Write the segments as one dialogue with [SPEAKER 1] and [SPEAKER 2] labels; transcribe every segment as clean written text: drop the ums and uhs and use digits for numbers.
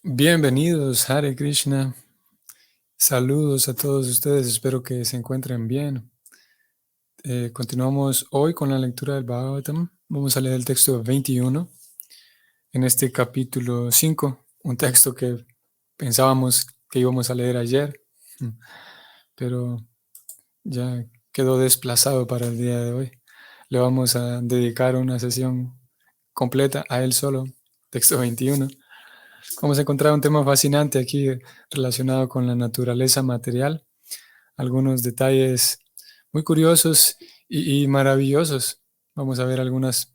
[SPEAKER 1] Bienvenidos, Hare Krishna. Saludos a todos ustedes, espero que se encuentren bien. Continuamos hoy con la lectura del Bhagavatam. Vamos a leer el texto 21 en este capítulo 5, un texto que pensábamos que íbamos a leer ayer, pero ya quedó desplazado para el día de hoy. Le vamos a dedicar una sesión completa a él solo, texto 21. Vamos a encontrar un tema fascinante aquí relacionado con la naturaleza material, algunos detalles muy curiosos y maravillosos. Vamos a ver algunas.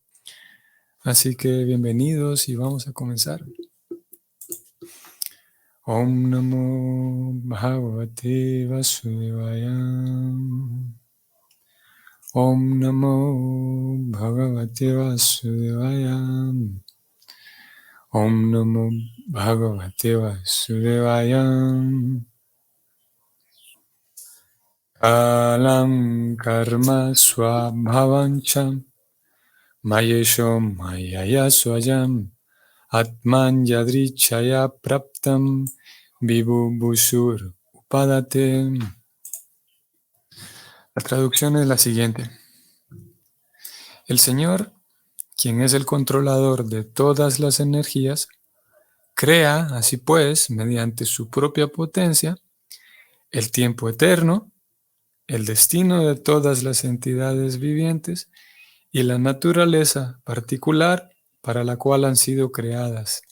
[SPEAKER 1] Así que bienvenidos y vamos a comenzar. Om Namo Bhagavate Vasudevaya. Om Namo Bhagavate Vasudevaya. Om Namo Bhagavate Vasudevaya. Kalam karma swabhavancham mayesho mayaya swayam atman yadrichaya praptam vibhubhusur upadate. La traducción es la siguiente. El Señor, quien es el controlador de todas las energías, crea, así pues, mediante su propia potencia, el tiempo eterno, el destino de todas las entidades vivientes y la naturaleza particular para la cual han sido creadas,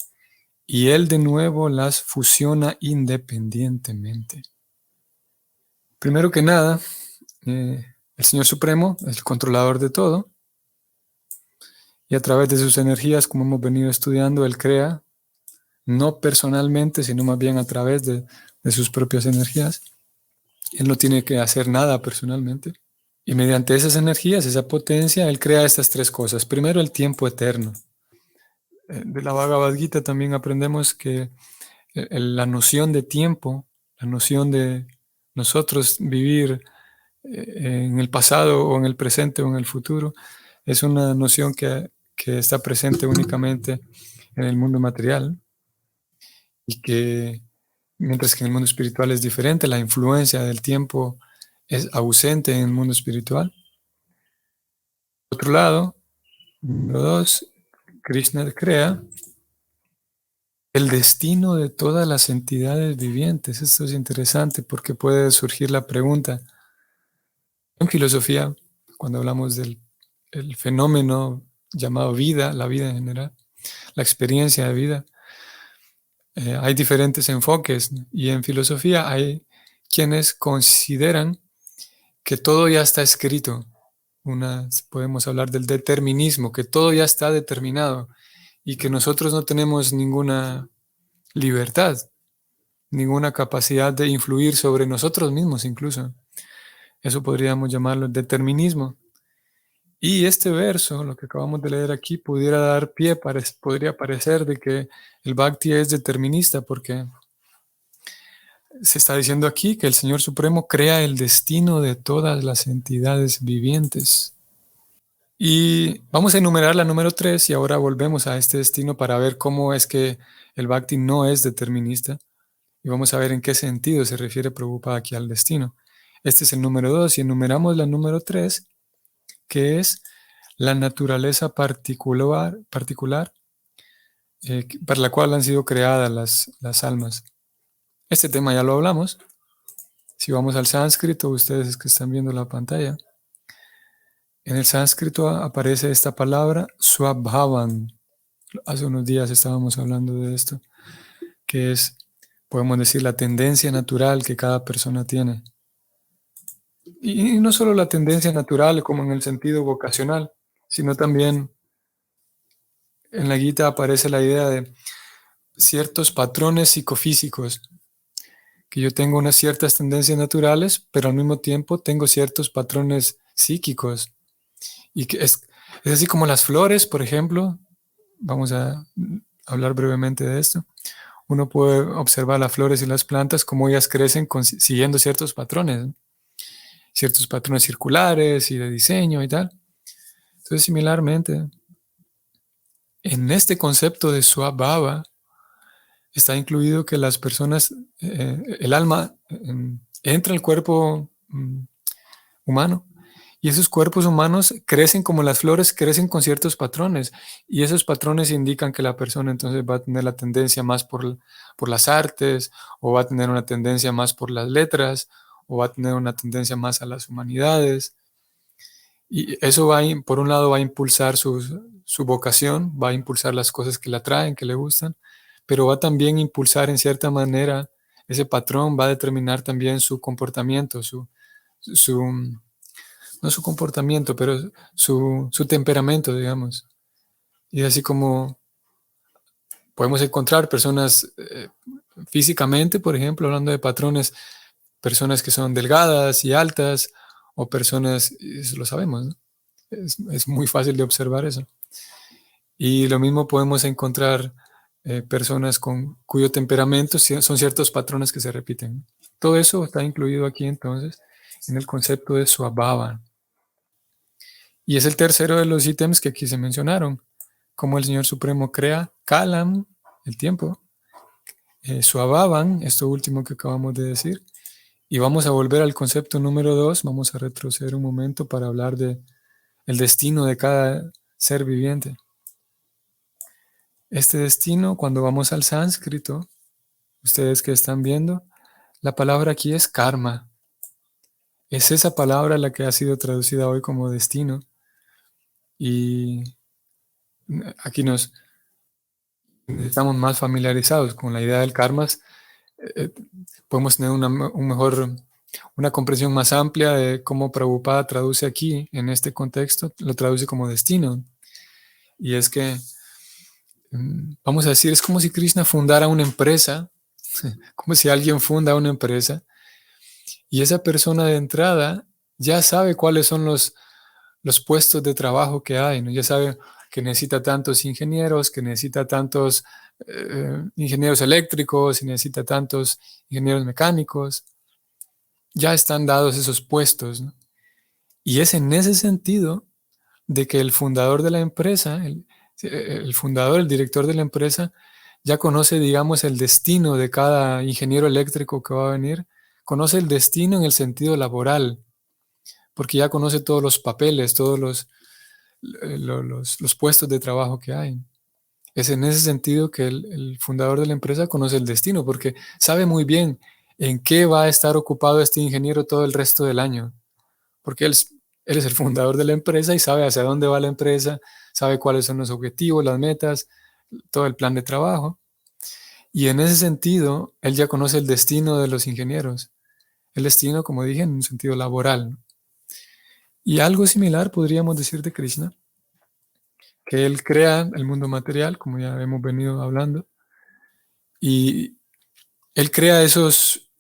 [SPEAKER 1] y Él de nuevo las fusiona independientemente. Primero que nada, el Señor Supremo es el controlador de todo, y a través de sus energías, como hemos venido estudiando, Él crea, no personalmente, sino más bien a través de sus propias energías. Él no tiene que hacer nada personalmente. Y mediante esas energías, esa potencia, Él crea estas tres cosas. Primero, el tiempo eterno. De la Bhagavad Gita también aprendemos que la noción de tiempo, la noción de nosotros vivir en el pasado o en el presente o en el futuro, es una noción que está presente únicamente en el mundo material y que mientras que en el mundo espiritual es diferente, la influencia del tiempo es ausente en el mundo espiritual. Por otro lado, número 2, Krishna crea el destino de todas las entidades vivientes. Esto es interesante porque puede surgir la pregunta. En filosofía, cuando hablamos del el fenómeno llamado vida, la vida en general, la experiencia de vida, hay diferentes enfoques, y en filosofía hay quienes consideran que todo ya está escrito. Podemos hablar del determinismo, que todo ya está determinado y que nosotros no tenemos ninguna libertad, ninguna capacidad de influir sobre nosotros mismos incluso. Eso podríamos llamarlo determinismo. Y este verso, lo que acabamos de leer aquí, pudiera dar pie, podría parecer de que el Bhakti es determinista, porque se está diciendo aquí que el Señor Supremo crea el destino de todas las entidades vivientes. Y vamos a enumerar la número 3 y ahora volvemos a este destino para ver cómo es que el Bhakti no es determinista. Y vamos a ver en qué sentido se refiere Prabhupada aquí al destino. Este es el número 2 y enumeramos la número 3, que es la naturaleza particular para la cual han sido creadas las almas. Este tema ya lo hablamos. Si vamos al sánscrito, ustedes que están viendo la pantalla, en el sánscrito aparece esta palabra swabhavan. Hace unos días estábamos hablando de esto, que es, podemos decir, la tendencia natural que cada persona tiene. Y no solo la tendencia natural como en el sentido vocacional, sino también en la Gita aparece la idea de ciertos patrones psicofísicos, que yo tengo unas ciertas tendencias naturales, pero al mismo tiempo tengo ciertos patrones psíquicos. Y que es así como las flores, por ejemplo. Vamos a hablar brevemente de esto. Uno puede observar las flores y las plantas, cómo ellas crecen siguiendo ciertos patrones, ¿no? Ciertos patrones circulares y de diseño y tal. Entonces, similarmente, en este concepto de Swabhava, está incluido que las personas, el alma entra al cuerpo humano, y esos cuerpos humanos crecen como las flores, crecen con ciertos patrones, y esos patrones indican que la persona entonces va a tener la tendencia más por las artes, o va a tener una tendencia más por las letras, o va a tener una tendencia más a las humanidades. Y eso por un lado va a impulsar su vocación, va a impulsar las cosas que le atraen, que le gustan, pero va también a impulsar en cierta manera, ese patrón va a determinar también su comportamiento, su no su comportamiento, pero su temperamento, digamos. Y así como podemos encontrar personas físicamente, por ejemplo, hablando de patrones, personas que son delgadas y altas, o personas, eso lo sabemos, ¿no? Es muy fácil de observar eso. Y lo mismo podemos encontrar personas cuyo temperamento son ciertos patrones que se repiten. Todo eso está incluido aquí entonces en el concepto de Swabhava. Y es el tercero de los ítems que aquí se mencionaron, como el Señor Supremo crea Kalam, el tiempo, Swabhavan, esto último que acabamos de decir, y vamos a volver al concepto número 2, vamos a retroceder un momento para hablar de el destino de cada ser viviente. Este destino, cuando vamos al sánscrito, ustedes que están viendo, la palabra aquí es karma. Es esa palabra la que ha sido traducida hoy como destino. Y aquí estamos más familiarizados con la idea del karma. Podemos tener una comprensión más amplia de cómo Prabhupada traduce aquí, en este contexto, lo traduce como destino. Y es que, vamos a decir, es como si Krishna fundara una empresa, como si alguien funda una empresa, y esa persona de entrada ya sabe cuáles son los puestos de trabajo que hay, ¿no? Ya sabe que necesita tantos ingenieros, que necesita tantos ingenieros eléctricos, y necesita tantos ingenieros mecánicos. Ya están dados esos puestos, ¿no? Y es en ese sentido de que el fundador de la empresa, el fundador, el director de la empresa, ya conoce, digamos, el destino de cada ingeniero eléctrico que va a venir, conoce el destino en el sentido laboral, porque ya conoce todos los papeles, todos los puestos de trabajo que hay. Es en ese sentido que el fundador de la empresa conoce el destino, porque sabe muy bien en qué va a estar ocupado este ingeniero todo el resto del año, porque él es el fundador de la empresa y sabe hacia dónde va la empresa, sabe cuáles son los objetivos, las metas, todo el plan de trabajo. Y en ese sentido, él ya conoce el destino de los ingenieros. El destino, como dije, en un sentido laboral, ¿no? Y algo similar podríamos decir de Krishna, que él crea el mundo material, como ya hemos venido hablando, y él crea esos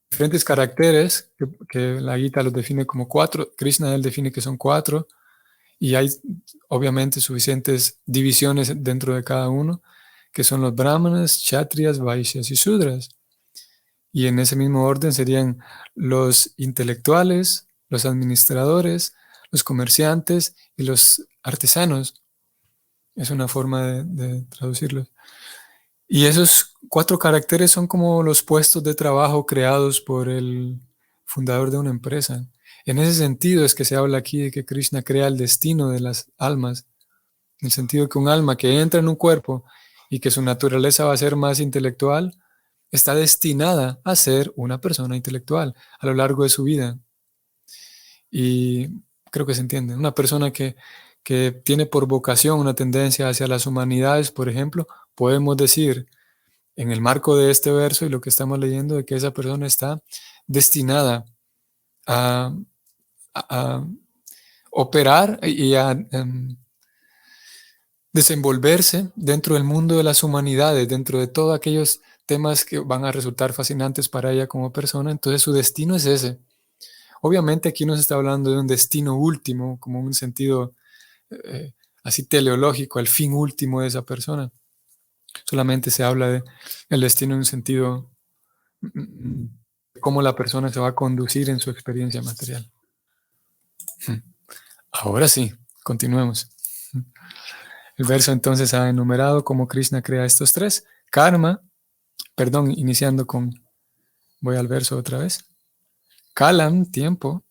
[SPEAKER 1] diferentes caracteres que la Gita los define como 4. Krishna él define que son 4, y hay obviamente suficientes divisiones dentro de cada uno, que son los brahmanas, kshatriyas, vaishyas y sudras. Y en ese mismo orden serían los intelectuales, los administradores, los comerciantes y los artesanos. Es una forma de traducirlos. Y esos 4 caracteres son como los puestos de trabajo creados por el fundador de una empresa. En ese sentido es que se habla aquí de que Krishna crea el destino de las almas, en el sentido de que un alma que entra en un cuerpo y que su naturaleza va a ser más intelectual, está destinada a ser una persona intelectual a lo largo de su vida. Y creo que se entiende. Una persona que tiene por vocación una tendencia hacia las humanidades, por ejemplo, podemos decir en el marco de este verso y lo que estamos leyendo, de que esa persona está destinada a, a operar y a desenvolverse dentro del mundo de las humanidades, dentro de todos aquellos temas que van a resultar fascinantes para ella como persona. Entonces su destino es ese. Obviamente aquí no se está hablando de un destino último, como un sentido así teleológico, el fin último de esa persona. Solamente se habla de el destino en un sentido de cómo la persona se va a conducir en su experiencia material. Ahora sí, continuemos. El verso entonces ha enumerado cómo Krishna crea estos 3, Karma, perdón, iniciando con, voy al verso otra vez. Kalam, tiempo.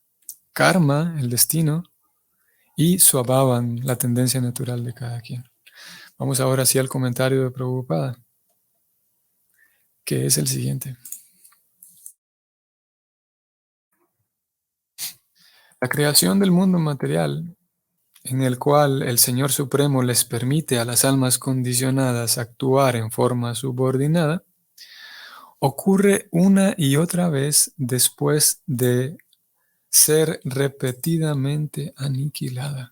[SPEAKER 1] Karma, el destino. Y Swabhavan, la tendencia natural de cada quien. Vamos ahora sí al comentario de Prabhupada, que es el siguiente. La creación del mundo material, en el cual el Señor Supremo les permite a las almas condicionadas actuar en forma subordinada, ocurre una y otra vez después de ser repetidamente aniquilada.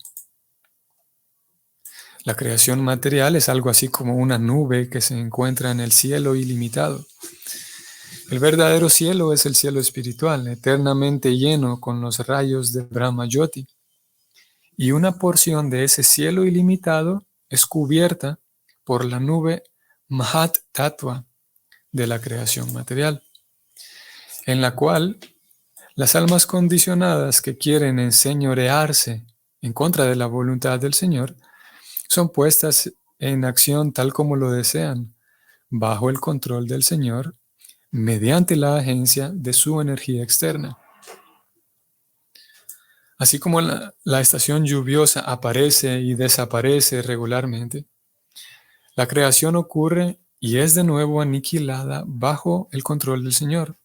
[SPEAKER 1] La creación material es algo así como una nube que se encuentra en el cielo ilimitado. El verdadero cielo es el cielo espiritual, eternamente lleno con los rayos de Brahma Jyoti. Y una porción de ese cielo ilimitado es cubierta por la nube Mahat Tattva de la creación material, en la cual las almas condicionadas que quieren enseñorearse en contra de la voluntad del Señor son puestas en acción tal como lo desean, bajo el control del Señor, mediante la agencia de su energía externa. Así como la estación lluviosa aparece y desaparece regularmente, la creación ocurre y es de nuevo aniquilada bajo el control del Señor,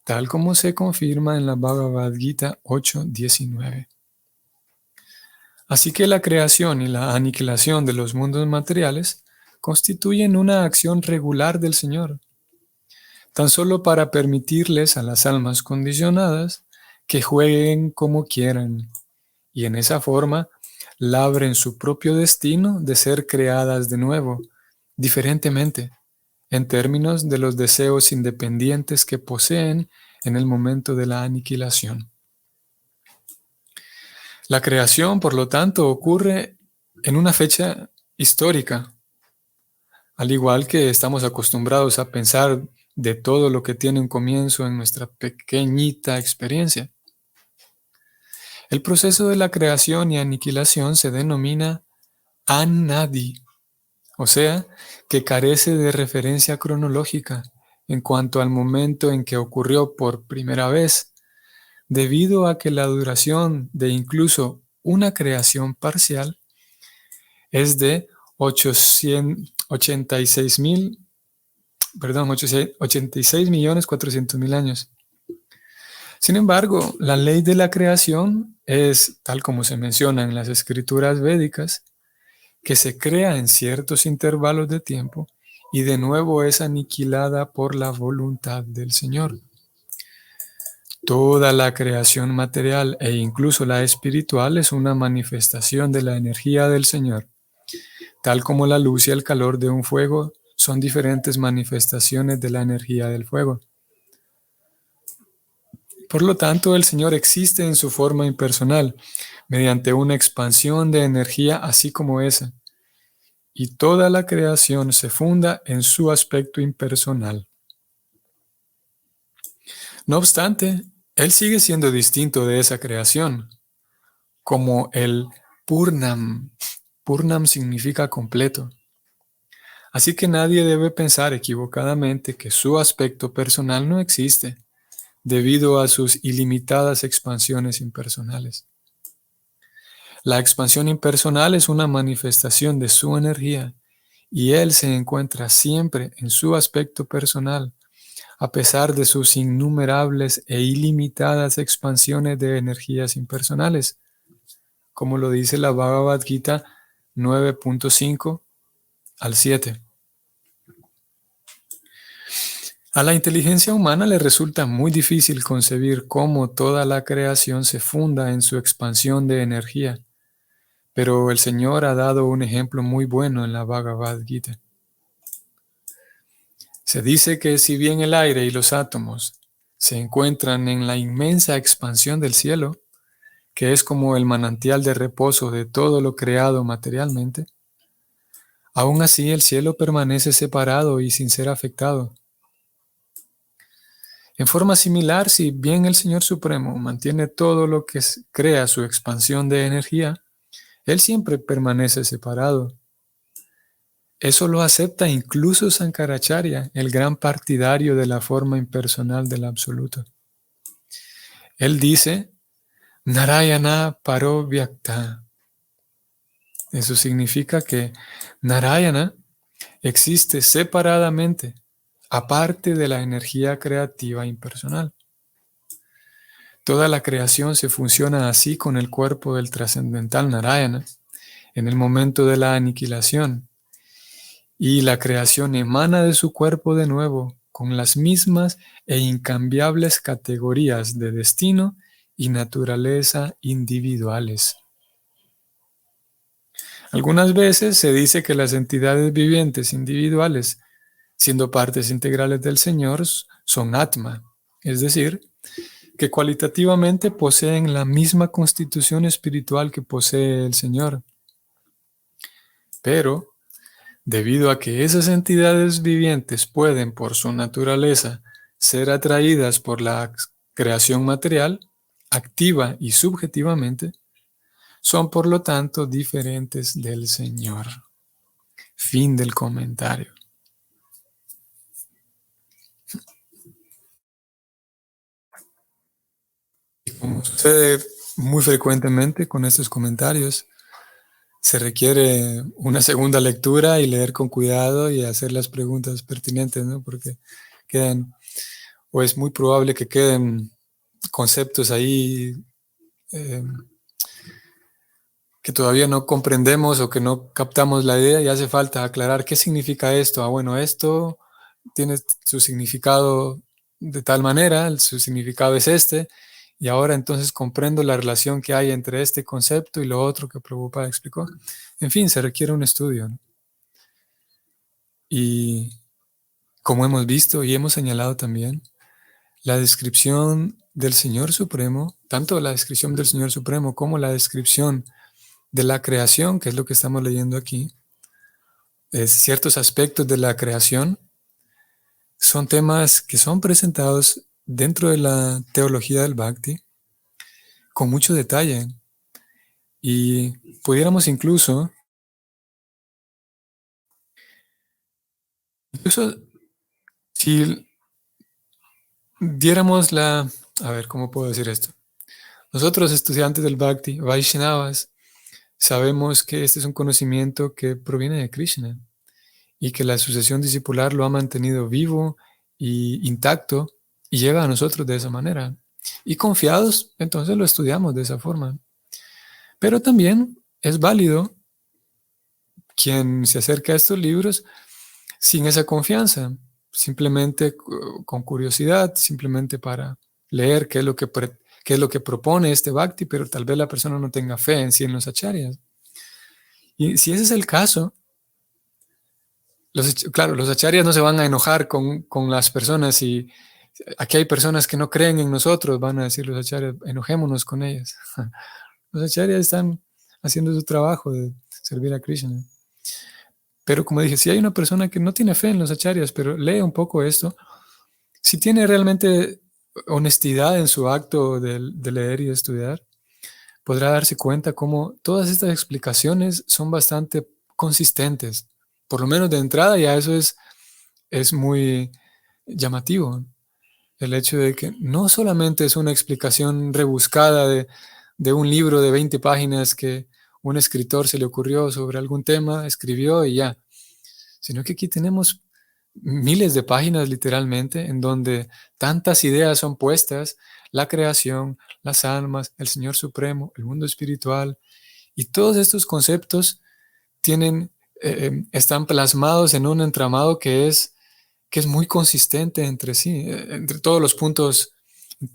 [SPEAKER 1] tal como se confirma en la Bhagavad Gita 8:19. Así que la creación y la aniquilación de los mundos materiales constituyen una acción regular del Señor, tan solo para permitirles a las almas condicionadas que jueguen como quieran y en esa forma labren su propio destino de ser creadas de nuevo, diferentemente, en términos de los deseos independientes que poseen en el momento de la aniquilación. La creación, por lo tanto, ocurre en una fecha histórica, al igual que estamos acostumbrados a pensar de todo lo que tiene un comienzo en nuestra pequeñita experiencia. El proceso de la creación y aniquilación se denomina Anadi, o sea, que carece de referencia cronológica en cuanto al momento en que ocurrió por primera vez, debido a que la duración de incluso una creación parcial es de 86.400.000 años. Sin embargo, la ley de la creación es, tal como se menciona en las escrituras védicas, que se crea en ciertos intervalos de tiempo y de nuevo es aniquilada por la voluntad del Señor. Toda la creación material e incluso la espiritual es una manifestación de la energía del Señor, tal como la luz y el calor de un fuego son diferentes manifestaciones de la energía del fuego. Por lo tanto, el Señor existe en su forma impersonal, mediante una expansión de energía así como esa, y toda la creación se funda en su aspecto impersonal. No obstante, Él sigue siendo distinto de esa creación, como el Purnam. Purnam significa completo. Así que nadie debe pensar equivocadamente que su aspecto personal no existe, debido a sus ilimitadas expansiones impersonales. La expansión impersonal es una manifestación de su energía, y Él se encuentra siempre en su aspecto personal, a pesar de sus innumerables e ilimitadas expansiones de energías impersonales, como lo dice la Bhagavad Gita 9.5 al 7. A la inteligencia humana le resulta muy difícil concebir cómo toda la creación se funda en su expansión de energía, pero el Señor ha dado un ejemplo muy bueno en la Bhagavad Gita. Se dice que si bien el aire y los átomos se encuentran en la inmensa expansión del cielo, que es como el manantial de reposo de todo lo creado materialmente, aún así el cielo permanece separado y sin ser afectado. En forma similar, si bien el Señor Supremo mantiene todo lo que crea su expansión de energía, Él siempre permanece separado. Eso lo acepta incluso Sankaracharya, el gran partidario de la forma impersonal del absoluto. Él dice, Narayana Paro Vyakta. Eso significa que Narayana existe separadamente, aparte de la energía creativa impersonal. Toda la creación se fusiona así con el cuerpo del trascendental Narayana en el momento de la aniquilación, y la creación emana de su cuerpo de nuevo con las mismas e incambiables categorías de destino y naturaleza individuales. Algunas veces se dice que las entidades vivientes individuales, siendo partes integrales del Señor, son Atma, es decir, que cualitativamente poseen la misma constitución espiritual que posee el Señor. Pero, debido a que esas entidades vivientes pueden, por su naturaleza, ser atraídas por la creación material, activa y subjetivamente, son por lo tanto diferentes del Señor. Fin del comentario. Y como sucede muy frecuentemente con estos comentarios, se requiere una segunda lectura y leer con cuidado y hacer las preguntas pertinentes, ¿no? Porque quedan, o es muy probable que queden conceptos ahí que todavía no comprendemos o que no captamos la idea, y hace falta aclarar qué significa esto. Ah, bueno, esto tiene su significado de tal manera, su significado es este, y ahora entonces comprendo la relación que hay entre este concepto y lo otro que Prabhupada explicó. En fin, se requiere un estudio, ¿no? Y como hemos visto y hemos señalado también, la descripción del Señor Supremo, tanto la descripción del Señor Supremo como la descripción de la creación, que es lo que estamos leyendo aquí, ciertos aspectos de la creación, son temas que son presentados dentro de la teología del Bhakti con mucho detalle. Y pudiéramos incluso si diéramos a ver, ¿cómo puedo decir esto? Nosotros, estudiantes del Bhakti, Vaishnavas, sabemos que este es un conocimiento que proviene de Krishna y que la sucesión discipular lo ha mantenido vivo y intacto y llega a nosotros de esa manera. Y confiados, entonces lo estudiamos de esa forma. Pero también es válido quien se acerca a estos libros sin esa confianza, simplemente con curiosidad, simplemente para leer qué es lo que propone este Bhakti, pero tal vez la persona no tenga fe en sí en los acharyas. Y si ese es el caso, claro, los acharyas no se van a enojar con las personas, y aquí hay personas que no creen en nosotros, van a decir los acharyas, enojémonos con ellas. Los acharyas están haciendo su trabajo de servir a Krishna. Pero como dije, si hay una persona que no tiene fe en los acharyas, pero lee un poco esto, si tiene realmente honestidad en su acto de leer y de estudiar, podrá darse cuenta cómo todas estas explicaciones son bastante consistentes. Por lo menos de entrada ya eso es muy llamativo. El hecho de que no solamente es una explicación rebuscada de un libro de 20 páginas que un escritor se le ocurrió sobre algún tema, escribió y ya, sino que aquí tenemos miles de páginas literalmente en donde tantas ideas son puestas: la creación, las almas, el Señor Supremo, el mundo espiritual, y todos estos conceptos están plasmados en un entramado que es muy consistente entre sí, entre todos los puntos,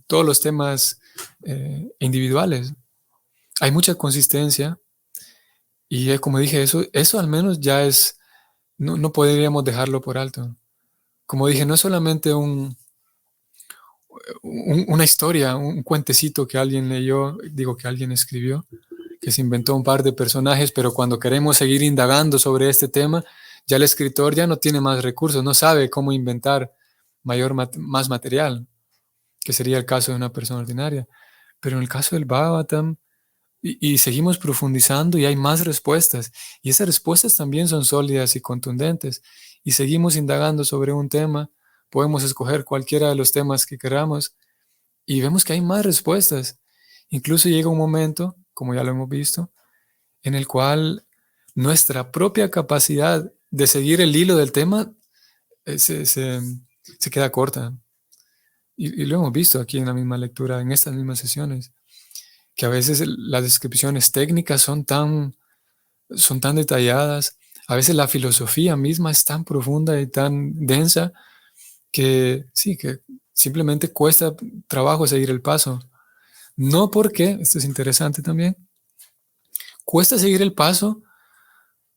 [SPEAKER 1] todos los temas individuales. Hay mucha consistencia y como dije, eso al menos ya no podríamos dejarlo por alto. Como dije, no es solamente una historia, un cuentecito que alguien leyó, digo que alguien escribió, que se inventó un par de personajes, pero cuando queremos seguir indagando sobre este tema, ya el escritor ya no tiene más recursos, no sabe cómo inventar más material, que sería el caso de una persona ordinaria. Pero en el caso del Bhagavatam, Y seguimos profundizando y hay más respuestas. Y esas respuestas también son sólidas y contundentes. Y seguimos indagando sobre un tema. Podemos escoger cualquiera de los temas que queramos y vemos que hay más respuestas. Incluso llega un momento, como ya lo hemos visto, en el cual nuestra propia capacidad de seguir el hilo del tema se queda corta. Y lo hemos visto aquí en la misma lectura, en estas mismas sesiones, que a veces las descripciones técnicas son tan detalladas, a veces la filosofía misma es tan profunda y tan densa que sí, que simplemente cuesta trabajo seguir el paso. No porque, esto es interesante también, cuesta seguir el paso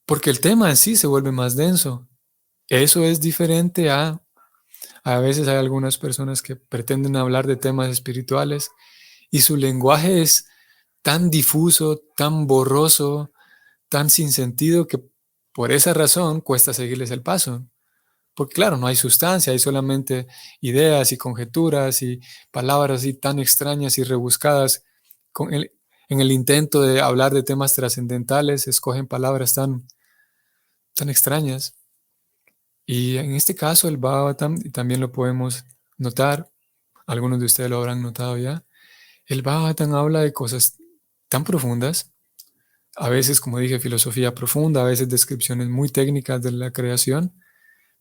[SPEAKER 1] porque el tema en sí se vuelve más denso. Eso es diferente a veces hay algunas personas que pretenden hablar de temas espirituales y su lenguaje es tan difuso, tan borroso, tan sin sentido que por esa razón cuesta seguirles el paso. Porque claro, no hay sustancia, hay solamente ideas y conjeturas y palabras así tan extrañas y rebuscadas. En el intento de hablar de temas trascendentales, escogen palabras tan extrañas. Y en este caso, el Bhagavatam, y también lo podemos notar, algunos de ustedes lo habrán notado ya, el Bhagavatam habla de cosas tan profundas, a veces, como dije, filosofía profunda, a veces descripciones muy técnicas de la creación,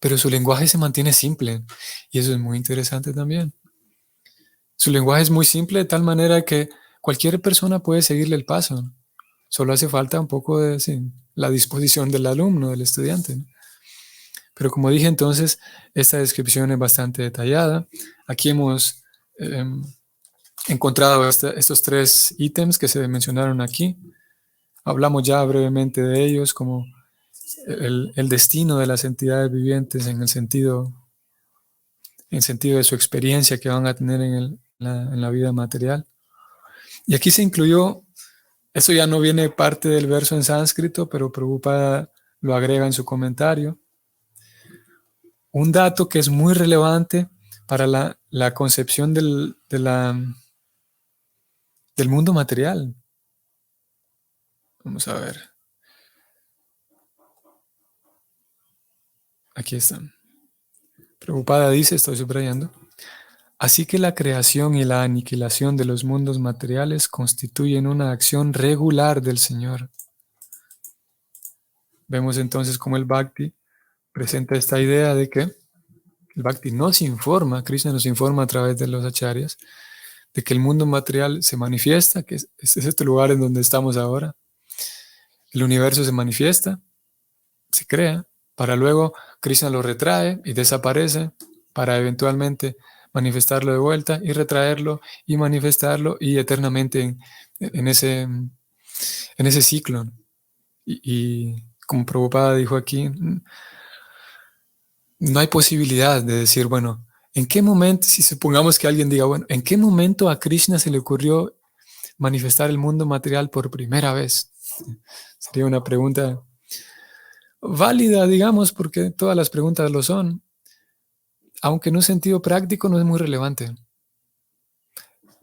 [SPEAKER 1] pero su lenguaje se mantiene simple y eso es muy interesante también. Su lenguaje es muy simple de tal manera que cualquier persona puede seguirle el paso. Solo hace falta un poco de la disposición del alumno, del estudiante, ¿no? Pero como dije entonces, esta descripción es bastante detallada. Aquí hemos eh, encontrado estos tres ítems que se mencionaron aquí. Hablamos ya brevemente de ellos, como el destino de las entidades vivientes en sentido de su experiencia que van a tener en la vida material. Y aquí se incluyó, eso ya no viene parte del verso en sánscrito, pero Prabhupada lo agrega en su comentario, un dato que es muy relevante para la concepción del mundo material. Vamos a ver. Aquí está. Prabhupada dice, estoy subrayando, así que la creación y la aniquilación de los mundos materiales constituyen una acción regular del Señor. Vemos entonces cómo el Bhakti presenta esta idea de que el Bhakti nos informa, Krishna nos informa a través de los acharyas, de que el mundo material se manifiesta, que es este lugar en donde estamos ahora. El universo se manifiesta, se crea, para luego Krishna lo retrae y desaparece, para eventualmente manifestarlo de vuelta y retraerlo y manifestarlo y eternamente en ese ciclo. Y como Prabhupada dijo aquí, no hay posibilidad de decir, bueno, ¿en qué momento, si supongamos que alguien diga, bueno, ¿en qué momento a Krishna se le ocurrió manifestar el mundo material por primera vez? Sería una pregunta válida, digamos, porque todas las preguntas lo son, aunque en un sentido práctico no es muy relevante.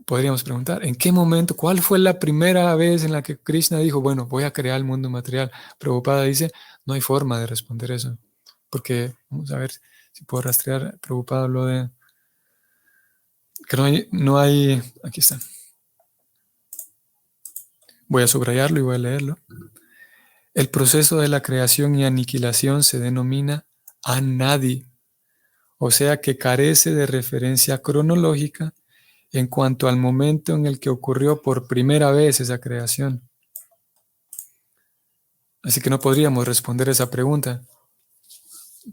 [SPEAKER 1] Podríamos preguntar, ¿en qué momento, cuál fue la primera vez en la que Krishna dijo, bueno, voy a crear el mundo material? Prabhupada dice, no hay forma de responder eso, porque, vamos a ver si puedo rastrear, Prabhupada habló de, que no hay, aquí está. Voy a subrayarlo y voy a leerlo. El proceso de la creación y aniquilación se denomina anadi, o sea que carece de referencia cronológica en cuanto al momento en el que ocurrió por primera vez esa creación. Así que no podríamos responder esa pregunta,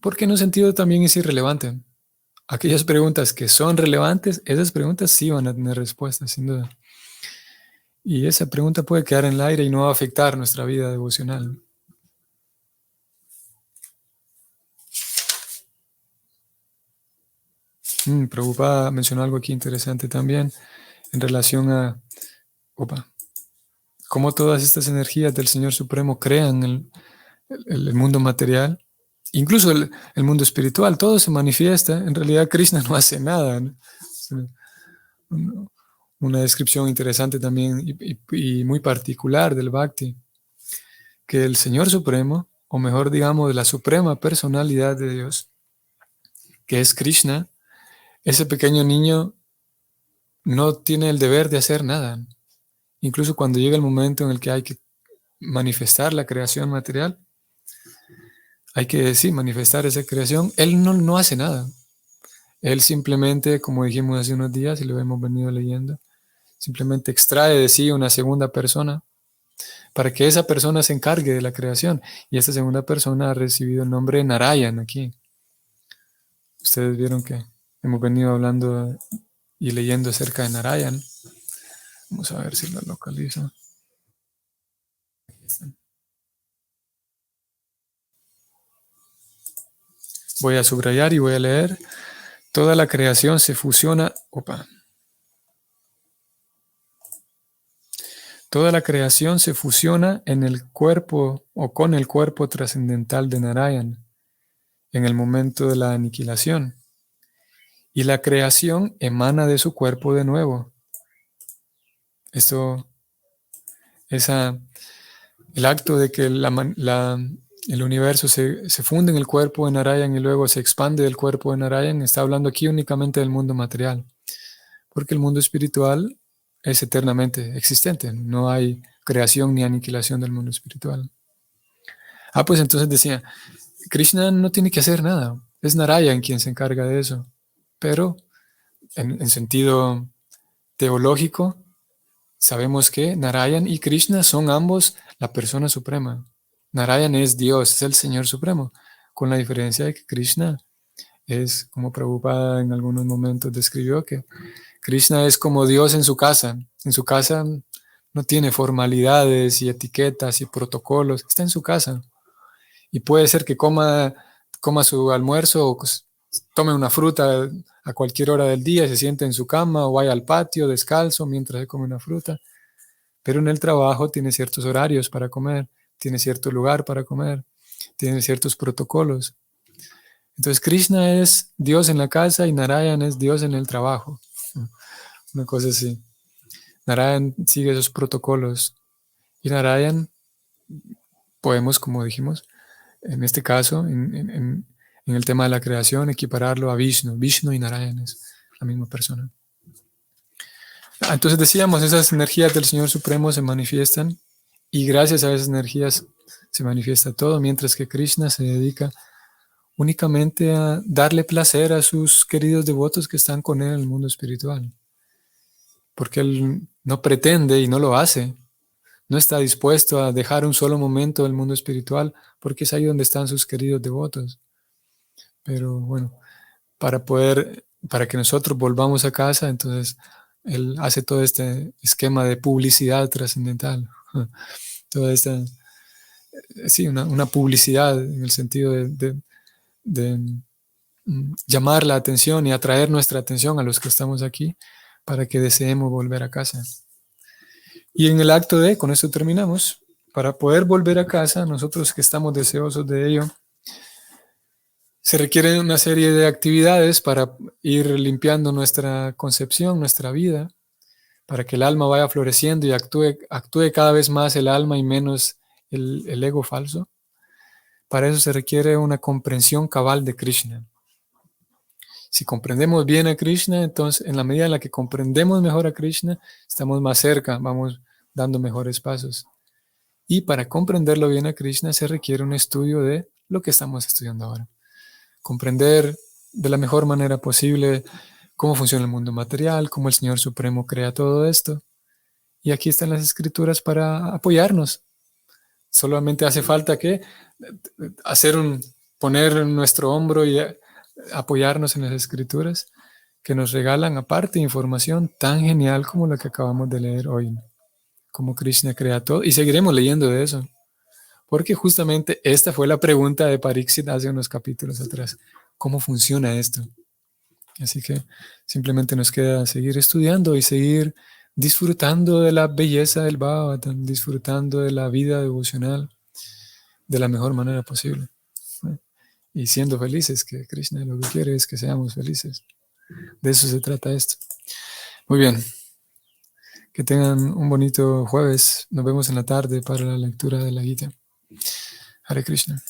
[SPEAKER 1] porque en un sentido también es irrelevante. Aquellas preguntas que son relevantes, esas preguntas sí van a tener respuestas, sin duda. Y esa pregunta puede quedar en el aire y no va a afectar nuestra vida devocional. Prabhupada mencionó algo aquí interesante también en relación a cómo todas estas energías del Señor Supremo crean el mundo material, incluso el mundo espiritual, todo se manifiesta. En realidad Krishna no hace nada, ¿no? una descripción interesante también y muy particular del Bhakti, que el Señor Supremo, o mejor digamos, la suprema personalidad de Dios, que es Krishna, ese pequeño niño no tiene el deber de hacer nada. Incluso cuando llega el momento en el que hay que manifestar la creación material, hay que, sí, manifestar esa creación, él no hace nada. Él simplemente, como dijimos hace unos días y lo hemos venido leyendo, simplemente extrae de sí una segunda persona para que esa persona se encargue de la creación. Y esta segunda persona ha recibido el nombre de Narayan aquí. Ustedes vieron que hemos venido hablando y leyendo acerca de Narayan. Vamos a ver si lo localizo. Voy a subrayar y voy a leer. Toda la creación se fusiona. Toda la creación se fusiona en el cuerpo o con el cuerpo trascendental de Narayan en el momento de la aniquilación. Y la creación emana de su cuerpo de nuevo. Esto, el acto de que el universo se funde en el cuerpo de Narayan y luego se expande del cuerpo de Narayan, está hablando aquí únicamente del mundo material. Porque el mundo espiritual es eternamente existente. No hay creación ni aniquilación del mundo espiritual. Pues entonces decía, Krishna no tiene que hacer nada. Es Narayan quien se encarga de eso. Pero en sentido teológico, sabemos que Narayan y Krishna son ambos la persona suprema. Narayan es Dios, es el Señor Supremo, con la diferencia de que Krishna es, como Prabhupada en algunos momentos describió, que Krishna es como Dios en su casa. En su casa no tiene formalidades y etiquetas y protocolos, está en su casa. Y puede ser que coma su almuerzo o tome una fruta a cualquier hora del día, se siente en su cama o vaya al patio descalzo mientras se come una fruta. Pero en el trabajo tiene ciertos horarios para comer, tiene cierto lugar para comer, tiene ciertos protocolos. Entonces Krishna es Dios en la casa y Narayan es Dios en el trabajo. Una cosa así. Narayan sigue esos protocolos. Y Narayan, podemos, como dijimos, en este caso, en el tema de la creación, equipararlo a Vishnu. Vishnu y Narayan es la misma persona. Entonces decíamos, esas energías del Señor Supremo se manifiestan y gracias a esas energías se manifiesta todo, mientras que Krishna se dedica únicamente a darle placer a sus queridos devotos que están con él en el mundo espiritual. Porque él no pretende y no lo hace. No está dispuesto a dejar un solo momento del mundo espiritual porque es ahí donde están sus queridos devotos. Pero bueno, para que nosotros volvamos a casa, entonces él hace todo este esquema de publicidad trascendental. Toda esta, sí, una publicidad en el sentido de llamar la atención y atraer nuestra atención a los que estamos aquí para que deseemos volver a casa. Y en el acto con esto terminamos, para poder volver a casa, nosotros que estamos deseosos de ello, se requieren una serie de actividades para ir limpiando nuestra concepción, nuestra vida, para que el alma vaya floreciendo y actúe cada vez más el alma y menos el ego falso. Para eso se requiere una comprensión cabal de Krishna. Si comprendemos bien a Krishna, entonces en la medida en la que comprendemos mejor a Krishna, estamos más cerca, vamos dando mejores pasos. Y para comprenderlo bien a Krishna se requiere un estudio de lo que estamos estudiando ahora. Comprender de la mejor manera posible cómo funciona el mundo material, cómo el Señor Supremo crea todo esto. Y aquí están las escrituras para apoyarnos. Solamente hace falta que poner nuestro hombro y apoyarnos en las escrituras que nos regalan aparte información tan genial como la que acabamos de leer hoy. Cómo Krishna crea todo. Y seguiremos leyendo de eso. Porque justamente esta fue la pregunta de Pariksit hace unos capítulos atrás. ¿Cómo funciona esto? Así que simplemente nos queda seguir estudiando y seguir disfrutando de la belleza del Bhagavatam, disfrutando de la vida devocional de la mejor manera posible. Y siendo felices, que Krishna lo que quiere es que seamos felices. De eso se trata esto. Muy bien. Que tengan un bonito jueves. Nos vemos en la tarde para la lectura de la Gita. Hare Krishna.